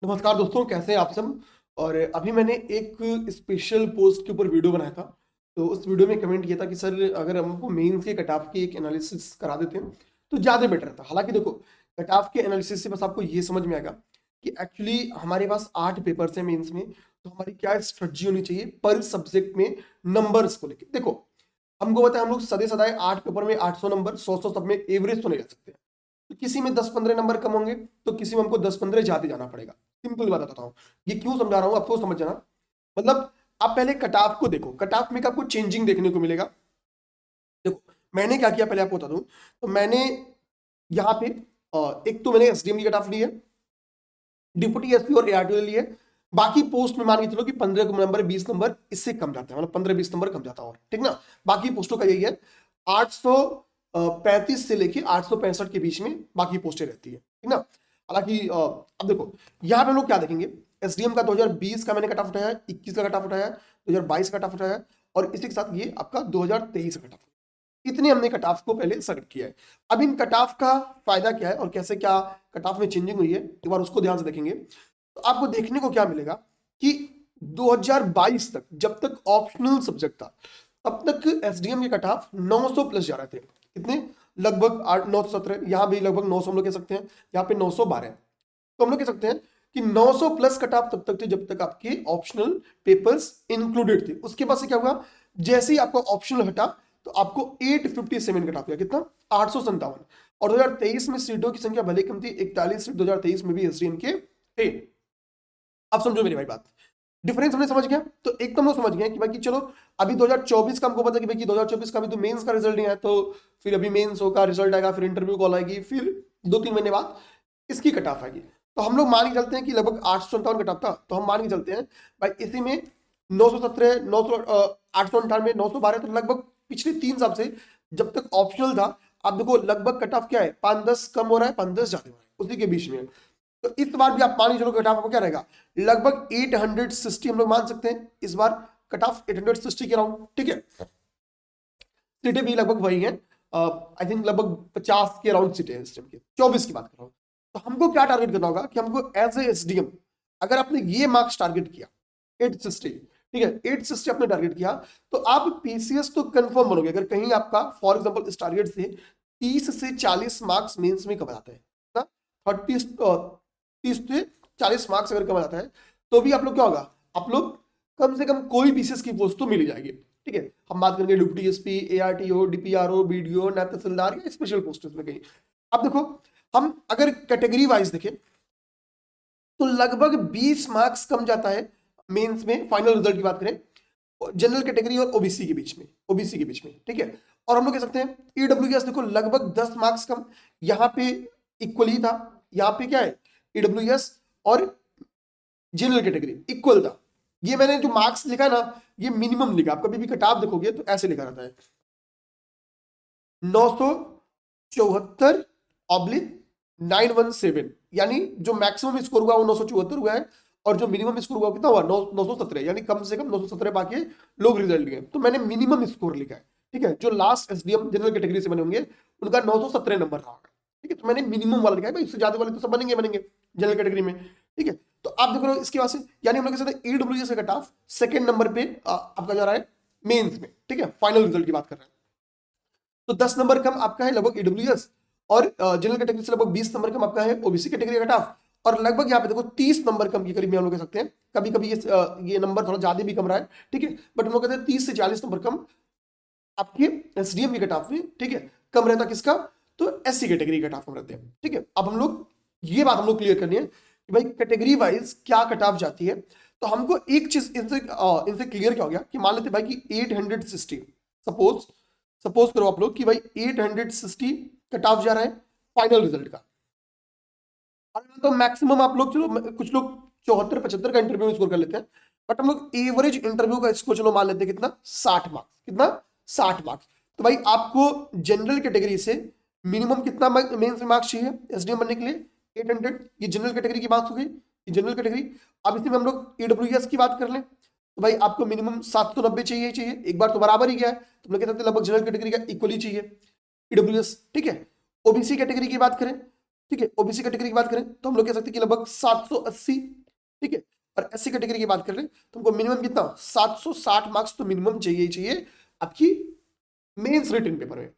नमस्कार दोस्तों, कैसे हैं आप सब। और अभी मैंने एक स्पेशल पोस्ट के ऊपर वीडियो बनाया था। तो उस वीडियो में कमेंट किया था कि सर अगर हमको मेंस के कट ऑफ की एक एनालिसिस करा देते हैं तो ज़्यादा बेटर था। हालांकि देखो, कट ऑफ के एनालिसिस से बस आपको ये समझ में आएगा कि एक्चुअली हमारे पास 8 पेपर्स हैं मेंस में, तो हमारी क्या स्ट्रेटजी होनी चाहिए पर सब्जेक्ट में नंबर्स को लेकर। देखो, हमको पता है हम लोग सदे सदाए 8 पेपर में 800 नंबर 100 सब में एवरेज तो नहीं जा सकते। तो किसी में 10-15 नंबर कम होंगे, तो किसी में हमको 10-15 ज्यादा जाना पड़ेगा। सिंपल बात बताता हूँ, ये क्यों समझा रहा हूँ आपको समझ जाना। मतलब आप पहले कट ऑफ को देखो, कट ऑफ में आपको चेंजिंग देखने को मिलेगा। देखो, मैंने क्या किया पहले आपको बता दूं। तो मैंने यहाँ पे एक तो मैंने एसडीएम की कट ऑफ ली है, डिप्टी एसपी और एआरटीओ लिए। बाकी पोस्ट में मान के चलो कि 15 नंबर 20 नंबर इससे कम जाता है, मतलब 15-20 नंबर कम जाता है, और ठीक ना। बाकी पोस्टों का यही है, 835 से लेके 865 के बीच में बाकी पोस्टें रहती है, ठीक ना। हालांकि अब देखो, यहाँ पे हम लोग क्या देखेंगे। एसडीएम का 2020 का मैंने कट ऑफ उठाया है, 21 का कट ऑफ उठाया है, 2022 का कट ऑफ उठाया है, और इसी के साथ ये आपका 2023 का कट ऑफ। इतने हमने कट ऑफ को पहले सेलेक्ट किया है। अब इन कट ऑफ का फायदा क्या है और कैसे क्या कट ऑफ में चेंजिंग हुई है, एक बार उसको ध्यान से देखेंगे तो आपको देखने को क्या मिलेगा कि 2022 तक जब तक ऑप्शनल सब्जेक्ट था तब तक एसडीएम के कट ऑफ 900 प्लस जा रहे थे। कितने? लगभग 917। यहां भी लगभग 900 हम लोग कह सकते हैं, यहाँ पे 912। तो हम लोग कह सकते हैं कि 900 प्लस कट ऑफ तब तक थे जब तक आपके ऑप्शनल पेपर्स इंक्लूडेड थे। उसके बाद से क्या हुआ, जैसे ही आपका ऑप्शनल हटा तो आपको 857 कट ऑफ गया। कितना? 857। और 2023 में सीटों की संख्या भले कम थी, 41 सीट 2023 में भी एसडीएम के थे। अब समझो मेरी भाई बात, डिफरेंस हमने समझ गया। तो एक तो हम लोग समझ गए कि भाई कि चलो अभी 2024 का हमको पता है कि भाई कि 2024 का अभी तो मेंस का रिजल्ट नहीं आया, तो फिर अभी मेंस का रिजल्ट आएगा, फिर इंटरव्यू कॉल आएगी, फिर 2-3 महीने बाद इसकी कट ऑफ आएगी। तो हम लोग मान के चलते हैं कि लगभग 857 कट ऑफ था, तो हम मान के चलते हैं भाई इसी में 917 900 898 912, तो लगभग पिछले 3 साल से जब तक ऑप्शनल था, आप देखो लगभग कट ऑफ क्या है, 5-10 कम हो रहा है, 5-10 ज्यादा हो रहा है, उसी के बीच में। तो इस बार भी आप मान के चलो कट ऑफ क्या रहेगा, लगभग 860 हम लोग मान सकते हैं इस बार कट ऑफ 860 के अराउंड, ठीक है। सीटें भी लगभग वही है, आई थिंक लगभग 50 के अराउंड सीटें हैं इस टाइम की, 24 की बात कर रहा हूँ। तो हमको क्या टारगेट करना होगा कि हमको एज ए एसडीएम अगर आपने ये मार्क्स टारगेट किया 860, ठीक है, 860 आपने टारगेट किया, तो आप पीसीएस तो कंफर्म बनोगे। अगर कहीं आपका फॉर एग्जांपल इस टारगेट से 30 से 40 मार्क्स मेंस में कम आते हैं ना, 30 से 40 मार्क्स अगर कम जाता है तो भी आप लोग क्या होगा, आप लोग कम से कम कोई पीसीएस की पोस्ट तो मिल ही जाएगी, ठीक है। हम बात करेंगे deputy SP, ARTO, DPRO, BDO, नायब तहसीलदार या स्पेशल पोस्ट में कहीं। अब देखो, हम अगर कैटेगरी वाइज देखें तो लगभग 20 मार्क्स कम जाता है मेंस में, फाइनल रिजल्ट की बात करें, जनरल कैटेगरी और ओबीसी के बीच में, ठीक है। और हम लोग कह सकते हैं ईडब्ल्यूएस देखो लगभग 10 मार्क्स कम, यहाँ पे इक्वली था, यहाँ पे क्या है ईडब्ल्यूएस और जनरल कैटेगरी इक्वल था। ये मैंने जो मार्क्स लिखा है ना, ये मिनिमम लिखा। आप कभी भी कटाव देखोगे तो ऐसे लिखा रहता है 974/917, यानी जो मैक्सिमम स्कोर हुआ वो 974 हुआ है, और जो मिनिमम स्कोर हुआ कितना हुआ 917, यानी कम से कम 917 बाकी लोग रिजल्ट लिए। तो मैंने मिनिमम स्कोर लिखा है, ठीक है। जो लास्ट एसडीएम जनरल कैटेगरी से बने होंगे उनका 917 नंबर रहा, ठीक है। तो मैंने मिनिमम वाला लिखा है भाई, इससे ज्यादा वाले तो सब बनेंगे जनरल कैटेगरी में, ठीक है। तो आप देख रहे हो इसके बाद से, यानी हम लोग कह सकते हैं ईडब्ल्यूएस का कट ऑफ सेकंड नंबर पे आपका जा रहा है मेंस में, ठीक है, फाइनल रिजल्ट की बात कर रहे हैं। तो 10 नंबर कम आपका है लगभग ईडब्ल्यूएस, और जनरल कैटेगरी से लगभग 20 नंबर कम आपका है ओबीसी कैटेगरी कट ऑफ, और लगभग यहाँ पे देखो 30 नंबर कम के करीब हम लोग कह सकते हैं। कभी कभी ये नंबर थोड़ा ज्यादा भी कम रहा है, ठीक है, बट हम लोग कहते हैं 30 से 40 नंबर कम आपके एसडीएम की कट ऑफ में, ठीक है, कम रहता किसका, तो एससी कैटेगरी कट ऑफ कम रहते हैं, ठीक है। अब हम लोग ये बात हम लोग क्लियर करनी है कि भाई कैटेगरी वाइज क्या कट ऑफ जाती है। तो हमको एक चीज इनसे क्लियर क्या हो गया कि मान लेते भाई कि 860, सपोज सपोज करो आप लोग कि भाई 860 कट ऑफ जा रहा है फाइनल रिजल्ट का, और तो मैक्सिमम आप लोग चलो कुछ लोग 74-75 का इंटरव्यू स्कोर कर लेते हैं, बट हम लोग एवरेज इंटरव्यू का स्कोर चलो मान लेते हैं कितना, 60 मार्क्स। कितना? 60 मार्क्स। तो भाई आपको जनरल कैटेगरी से मिनिमम कितना मेंस में मार्क्स चाहिए एसडीएम बनने के लिए, 800। ये जनरल कैटेगरी की बात हो गई, ये जनरल कैटेगरी। अब इसी में हम लोग ईडब्ल्यूएस की बात कर लें तो भाई आपको मिनिमम 790 चाहिए, एक बार तो बराबर ही गया है, तो हम लोग कहते हैं लगभग जनरल कैटेगरी का इक्वली चाहिए ईडब्ल्यूएस, ठीक है। ओबीसी कैटेगरी की बात करें ठीक है। ओबीसी कैटेगरी की बात करें तो हम लोग कह सकते हैं कि लगभग 780, ठीक है। और एससी कैटेगरी की बात कर रहे हैं तो हमको मिनिमम कितना 760 मार्क्स तो मिनिमम चाहिए ही चाहिए आपकी मेंस रिटन पेपर में।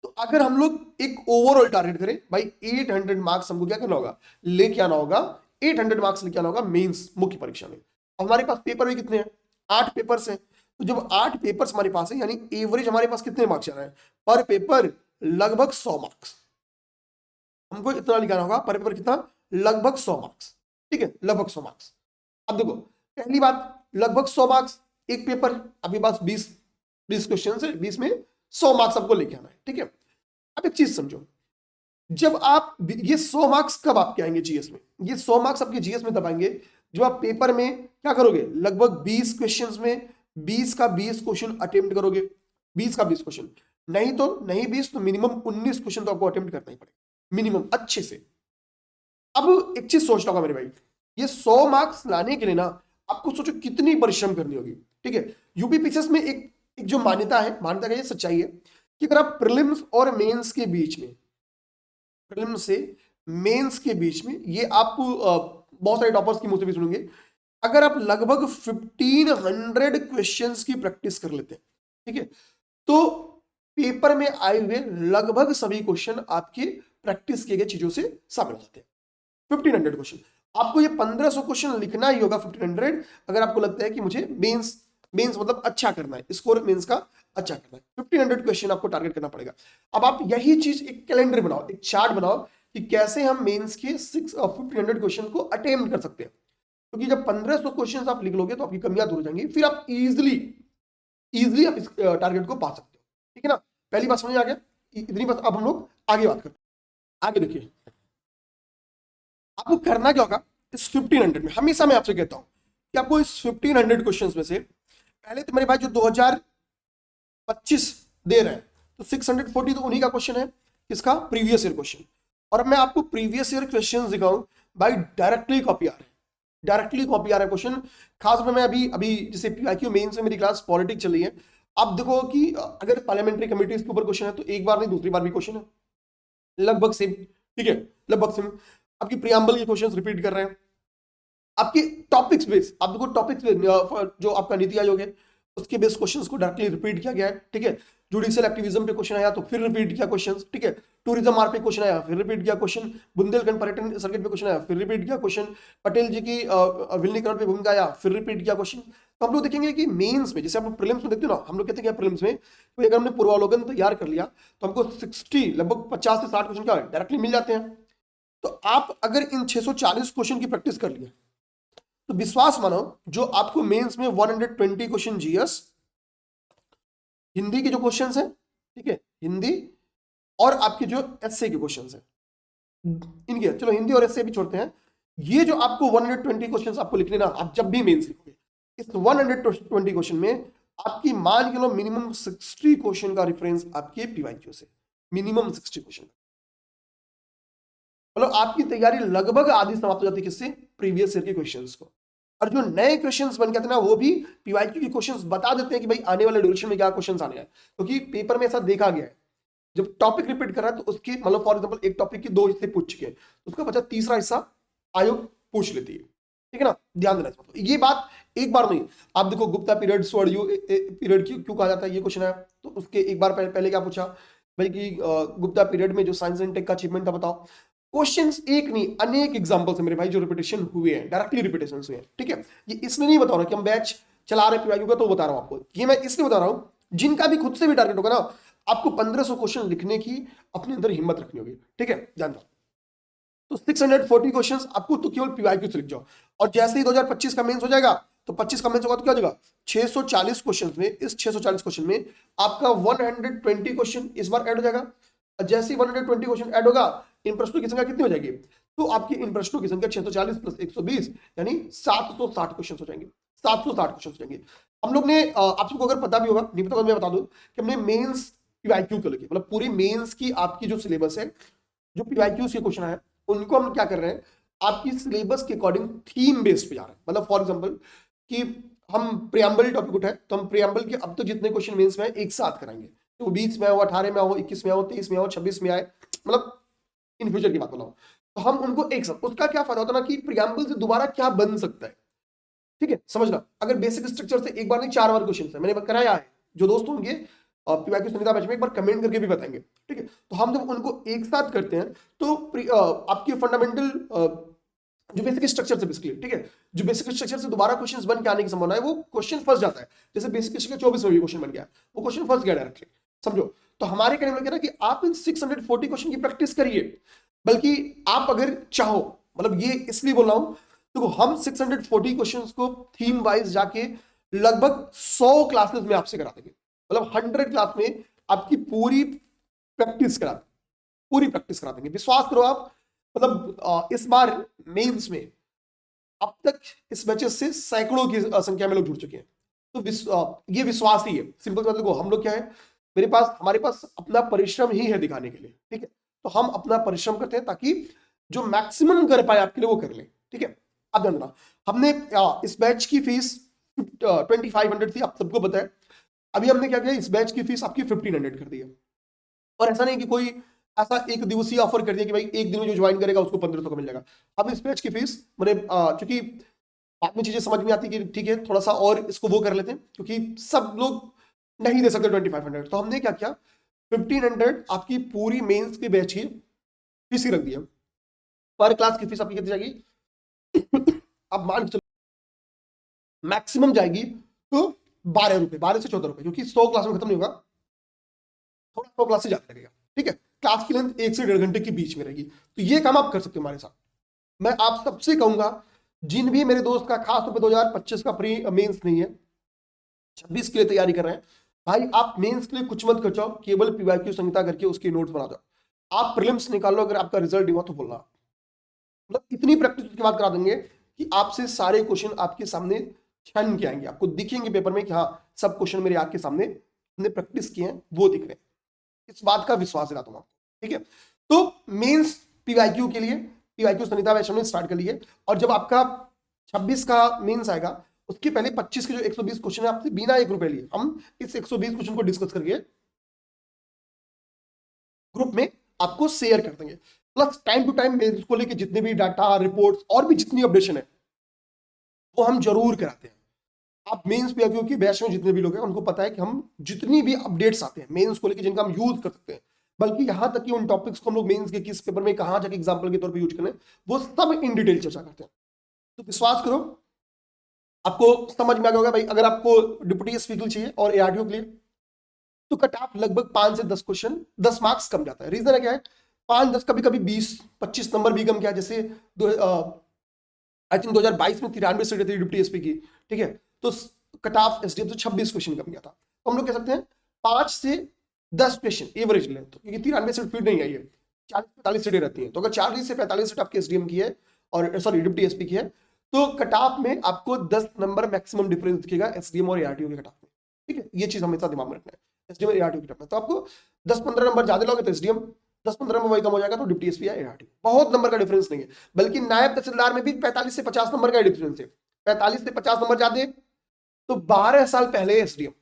तो अगर हम लोग एक ओवरऑल टारगेट करें भाई 800 मार्क्स हमको क्या करना होगा, लेके आना होगा, 800 मार्क्स लेके आना होगा मेंस मुख्य परीक्षा में। हमारे पास पेपर भी कितने हैं, 8 पेपर्स हैं। तो जब 8 पेपर्स हमारे पास है यानी एवरेज हमारे पास कितने मार्क्स आ रहे हैं पर पेपर, लगभग 100 मार्क्स। हमको इतना लिखाना होगा पर पेपर कितना, लगभग 100 मार्क्स, ठीक है, लगभग 100 मार्क्स। अब देखो पहली बात, लगभग 100 मार्क्स एक पेपर, अभी बस 20 क्वेश्चन है, 20 में 100 मार्क्स आपको लेके आना है, ठीक है। अब एक चीज समझो, जब आप ये 100 मार्क्स कब आपके आएंगे जीएस में, ये 100 मार्क्स आपके जीएस में तब आएंगे जब आप पेपर में क्या करोगे, लगभग 20 क्वेश्चंस में 20 का 20 क्वेश्चन अटेम्प्ट करोगे, 20 का 20 क्वेश्चन, नहीं तो नहीं 20 तो मिनिमम 19 क्वेश्चन तो आपको अटेम्प्ट करना ही पड़ेगा मिनिमम अच्छे से। अब एक चीज सोचना होगा मेरे भाई, ये 100 मार्क्स लाने के लिए ना आपको सोचो कितनी परिश्रम करनी होगी, ठीक है। यूपीपीसीएस में एक जो मान्यता है, मान्यता का ये सच्चाई है कि अगर आप प्रीलिम्स और मेंस के बीच में, प्रीलिम्स से मेंस के बीच में, ये आप बहुत सारे टॉपर्स की मुंह से भी सुनेंगे, अगर आप लगभग 1500 क्वेश्चंस की प्रैक्टिस कर लेते हैं, ठीक है, तो पेपर में आए हुए लगभग सभी क्वेश्चन आपके प्रैक्टिस किए गए चीजों से साबित हो जाते हैं। 1500 क्वेश्चन, आपको ये 1500 क्वेश्चन लिखना ही होगा 1500, अगर आपको लगता है कि मुझे मेंस मतलब अच्छा करना है, स्कोर मेंस का अच्छा करना है, 1500 क्वेश्चन आपको टारगेट करना पड़ेगा। अब आप यही चीज एक कैलेंडर बनाओ, एक चार्ट बनाओ कि कैसे हम मेंस के 1500 क्वेश्चन को अटेम्प्ट कर सकते हैं, क्योंकि जब 1500 क्वेश्चन आप लिख लोगे तो आपकी कमियां दूर हो जाएंगी, फिर आप इजिली आप इस टारगेट को पा सकते हो, ठीक है ना। पहली बात समझ आ गया, इतनी बात। अब हम लोग आगे बात करते हैं। आगे देखिए आपको करना क्या होगा इस 1500 में, हमेशा मैं आपसे कहता हूं कि आपको इस 1500 क्वेश्चंस में से पहले तो मेरे भाई जो 2025 दे रहे हैं तो 640 तो उन्हीं का क्वेश्चन है, किसका, प्रीवियस ईयर क्वेश्चन। और मैं आपको प्रीवियस ईयर क्वेश्चन दिखाऊं भाई, डायरेक्टली कॉपी आ रहे हैं, डायरेक्टली कॉपी आ रहा है क्वेश्चन। खासकर मैं अभी जैसे पीआईक्यू मेंस में मेरी क्लास पॉलिटिक्स चल रही है, आप देखो कि अगर पार्लियामेंट्री कमेटीज के ऊपर क्वेश्चन है तो एक बार नहीं दूसरी बार भी क्वेश्चन है, लगभग सेम, ठीक है, लगभग सेम। आपकी प्रियम्बल के क्वेश्चंस रिपीट कर रहे हैं, आपके टॉपिक्स बेस, आप देखो टॉपिक्स बेस जो आपका नीति आयोग है उसके बेस क्वेश्चंस को डायरेक्टली रिपीट किया गया है, ठीक है। जुडिशियल एक्टिविज्म पे क्वेश्चन आया तो फिर रिपीट किया क्वेश्चंस, ठीक है। टूरिज्म आर पे क्वेश्चन आया फिर रिपीट किया क्वेश्चन, बुंदेलखंड पर्यटन सर्किट पे क्वेश्चन आया फिर रिपीट किया क्वेश्चन, पटेल जी की विलीनीकरण पे भूमिका आया फिर रिपीट किया क्वेश्चन। तो हम लोग देखेंगे कि मेंस में, जैसे आप प्रीलिम्स में देखते हो ना, हम लोग कहते हैं प्रीलिम्स में तो अगर हमने पूर्वावलोकन तैयार कर लिया तो हमको 60 लगभग 50 से 60 क्वेश्चन क्या डायरेक्टली मिल जाते हैं। तो आप अगर इन 640 क्वेश्चन की प्रैक्टिस कर लिया तो विश्वास मानो जो आपको मेंस में 120 क्वेश्चन जीएस, हिंदी के जो क्वेश्चंस हैं, ठीक है, हिंदी और आपके जो एसए के क्वेश्चंस हैं, इनके चलो हिंदी और एसए भी छोड़ते हैं, ये जो आपको 120 क्वेश्चंस आपको लिखने ना, आप जब भी मेंस लिखोगे इस 120 क्वेश्चन में आपकी मान के लो मिनिमम 60 क्वेश्चन का रेफरेंस आपके पीवाईक्यू से, मिनिमम 60 क्वेश्चन, मतलब आपकी तैयारी लगभग आधी समाप्त हो जाती है किससे, प्रीवियस ईयर के क्वेश्चंस को। और जो नए क्वेश्चंस बन के आते हैं ना वो भी पीवाईक्यू के क्वेश्चंस बता देते हैं कि भाई आने वाले ड्यूरेशन में क्या क्वेश्चंस आने हैं, क्योंकि पेपर में ऐसा देखा गया है जब टॉपिक रिपीट कर रहा है तो उसके मतलब फॉर एग्जांपल एक टॉपिक के 2 हिस्से पूछ चुके हैं, उसका बचा तीसरा हिस्सा आयोग पूछ लेती है, ठीक है ना, ध्यान देना चाहिए। ये बात एक बार नहीं, आप देखो गुप्ता पीरियड स्वर्ण पीरियड क्यों कहा जाता है, ये क्वेश्चन है तो उसके एक बार पहले क्या पूछा भाई कि गुप्ता पीरियड में जो साइंस एंड टेक का अचीवमेंट था बताओ। क्वेश्चंस एक नहीं अनेक एग्जांपल्स है मेरे भाई जो रिपीटेशन हुए हैं, डायरेक्टली रिपीटेशन हुए हैं, ठीक है। ये इसलिए नहीं बता रहा कि हम बैच चला रहे पीवाईक्यू का तो बता रहा हूं आपको, ये मैं इसलिए बता रहा हूं जिनका भी खुद से भी टारगेट होगा ना आपको 1500 क्वेश्चन लिखने की अपने अंदर हिम्मत रखनी होगी, ठीक है, ध्यान दो। तो 640 क्वेश्चंस आपको तो केवल पीवाईक्यू से लिख जाओ, और जैसे ही 2025 का मेंस हो जाएगा तो 25 का मेंस होगा तो क्या हो जाएगा 640 क्वेश्चंस में, इस 640 क्वेश्चन में आपका 120 क्वेश्चन इस बार ऐड हो जाएगा। जैसे ही 120 क्वेश्चन ऐड होगा इन प्रश्नों की संख्या कितनी हो जाएगी, तो आपकी इन प्रश्नों की संख्या 640 प्लस 120 यानी 760 क्वेश्चन हो जाएंगे, 760 क्वेश्चन हो जाएंगे। हम लोग ने आप सबको अगर पता भी होगा नहीं पता मैं बता दूं कि हमने मेंस पीवाईक्यू को लेके मतलब पूरी मेंस की आपकी जो सिलेबस है, जो पीवाईक्यू के क्वेश्चन है उनको हम क्या कर रहे हैं आपकी सिलेबस के अकॉर्डिंग थीम बेस्ड पे जा रहे हैं। मतलब फॉर एग्जांपल कि हम प्रियम्बल टॉपिक उठाए तो हम प्रियम्बल के अब तक जितने क्वेश्चन मेंस में एक साथ कराएंगे, तो 20 में हो, 18 में हो, 21 में हो, 23 में हो, 26 में आए, मतलब इन फ्यूचर की बात बोला हूं, तो हम उनको एक साथ, उसका क्या फायदा होता है ना कि प्रियम्बल से दोबारा क्या बन सकता है, ठीक है, समझना। अगर बेसिक स्ट्रक्चर से एक बार नहीं 4 बार क्वेश्चन है, मैंने कराया है, जो दोस्त होंगे पीवाईक्यू संहिता बैच में एक बार कमेंट करके भी बताएंगे, ठीक है। तो हम जब उनको एक साथ करते हैं तो आपकी फंडामेंटल जो बेसिक स्ट्रक्चर से बेसिकली, ठीक है, जो बेसिक स्ट्रक्चर से दोबारा क्वेश्चंस बन के आने की संभावना है, वो क्वेश्चन फंस जाता है। जैसे बेसिक स्ट्रक्चर 24 में भी क्वेश्चन बन गया, वो क्वेश्चन फंस गया डायरेक्टली, समझो। तो हमारे कहने में क्या कि आप इन 640 क्वेश्चन की प्रैक्टिस करिए, बल्कि आप अगर चाहो, मतलब ये इसलिए बोल रहा हूं, तो हम 640 क्वेश्चंस को थीम वाइज जाके लगभग 100 क्लासेस में आपसे करा देंगे, मतलब 100 क्लास में आपकी पूरी प्रैक्टिस करा, पूरी प्रैक्टिस करा देंगे, विश्वास करो आप। मतलब इस बार मेंस में अब तक इस बैचेस से सैकड़ों की संख्या में लोग जुड़ चुके हैं, तो ये विश्वास ही है, सिंपल मतलब को हम लोग क्या है, हमारे पास अपना परिश्रम ही है दिखाने के लिए, ठीक है। तो हम अपना परिश्रम करते हैं ताकि जो मैक्सिमम कर पाए आपके लिए वो कर ले, ठीक है। अब ध्यान देना, हमने इस बैच की फीस 2500 थी, आप सबको पता है। अभी हमने क्या किया, इस बैच की फीस आपकी 1500 कर दी है। और ऐसा नहीं कि कोई ऐसा एक दिवसीय ऑफर कर दिया कि भाई एक दिन में जो ज्वाइन करेगा उसको 1500 का मिल जाएगा। अब इस बैच की फीस मैंने चूंकि बाद में चीजें समझ में आती कि ठीक है थोड़ा सा और इसको वो कर लेते हैं, क्योंकि सब लोग नहीं दे सकते 2500, तो हमने क्या किया 1500 आपकी पूरी मेंस की बैच की फीस ही रख दिया। पर क्लास की फीस आपकी कितनी जाएगी, अब मान के चलो मैक्सिमम जाएगी तो 12 रुपए, 12 से 14 रुपए, क्योंकि 100 क्लास में खत्म नहीं होगा, थोड़ा 100 क्लास से ज्यादा लगेगा, ठीक है। क्लास की लेंथ 1 से 1.5 घंटे के बीच में रहेगी, तो ये काम आप कर सकते हो हमारे साथ। मैं आप सबसे कहूंगा, जिन भी मेरे दोस्त का खास तौर पे 2025 का प्री मेंस नहीं है, 26 के लिए तैयारी कर रहे हैं, भाई आप मेंस के लिए कुछ मत खर्चाओ, केवल पीवाईक्यू संहिता करके उसके नोट्स बना दो। आप प्रीलिम्स निकालो, अगर आपका रिजल्ट नहीं हुआ तो बोलना, मतलब इतनी प्रैक्टिस के बाद करा देंगे कि आपसे सारे क्वेश्चन आपके सामने छन के आएंगे, आपको दिखेंगे पेपर में कि हाँ सब क्वेश्चन मेरे आंख के सामने हमने प्रैक्टिस किए हैं, वो दिख रहे हैं। इस बात का विश्वास दिलाता हूं आपको, ठीक है। तो मेंस पीवाईक्यू के लिए पीवाईक्यू संहिता बैच हमने स्टार्ट कर ली है, और जब आपका 26 का मेंस आएगा उसके पहले 25 के जो 120 क्वेश्चन है आपसे बिना 1 रुपए लिए हम इस 120 क्वेश्चन को डिस्कस करके ग्रुप में आपको शेयर कर देंगे। Plus time to time mains को लेकर जितने भी डाटा रिपोर्ट्स और भी जितनी अपडेशन है वो हम जरूर कराते हैं। आप मेंस पीवाईक्यू की बैच में जितने भी लोग हैं उनको पता है कि हम जितनी भी अपडेट्स आते हैं मेंस को लेकर जिनका हम यूज कर सकते हैं, बल्कि यहां तक कि उन टॉपिक्स को हम लोग मेंस के किस पेपर में कहां जाके एग्जांपल के तौर पे यूज करें, वो सब इन डिटेल चर्चा करते हैं। तो विश्वास करो आपको समझ में आ गया होगा भाई। अगर आपको डिप्टी एसपी के लिए चाहिए और एआरटीओ के लिए तो कट ऑफ लगभग 5 से 10 क्वेश्चन 10 मार्क्स कम जाता है। रीजन है क्या है, 5-10 कभी कभी 20-25 नंबर भी कम किया, जैसे आई थिंक 2022 में 93 सीटें थी डिप्टी एसपी की, ठीक है, तो कट ऑफ एसडीएम से 26 क्वेश्चन कम गया था। तो हम लोग कह सकते हैं 5 से 10 क्वेश्चन एवरेज लें, तो क्योंकि 93 सीट फीड नहीं आई है, 40-45 सीटें रहती हैं, तो अगर 40 से 45 सीट आपके एसडीएम की है और सॉरी डिप्टी एसपी की है, तो कट ऑफ में आपको 10 नंबर मैक्सिमम डिफरेंस दिखेगा एसडीएम और एआरटीओ के कट ऑफ में, ठीक है। ये चीज हमेशा दिमाग में रखना है, एसडीएम और एआरटीओ के कट ऑफ में तो आपको 10-15 नंबर ज्यादा लोगे तो एसडीएम, 10-15 में वही कम हो जाएगा तो डिप्टी एसपी या एआरटीओ, बहुत नंबर का डिफरेंस नहीं है। बल्कि नायब तहसीलदार में भी 45 से 50 नंबर का डिफरेंस है, 45 से 50 नंबर ज्यादा तो 12 साल पहले एसडीएम,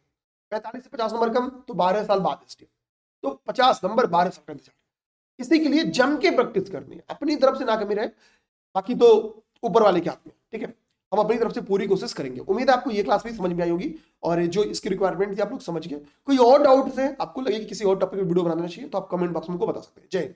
45 से 50 नंबर कम तो 12 साल बाद एसडीएम, तो 50 नंबर 12 साल का। इसी के लिए जम के प्रैक्टिस करनी है, अपनी तरफ से ना कमी रहे, बाकी तो ऊपर वाले के हाथ में, ठीक है। हम अपनी तरफ से पूरी कोशिश करेंगे। उम्मीद है आपको ये क्लास भी समझ में आई होगी और जो इसकी रिक्वायरमेंट थी आप लोग समझ गए। कोई और डाउट है आपको लगे कि किसी और टॉपिक पे वीडियो बनाना चाहिए तो आप कमेंट बॉक्स में को बता सकते हैं। जय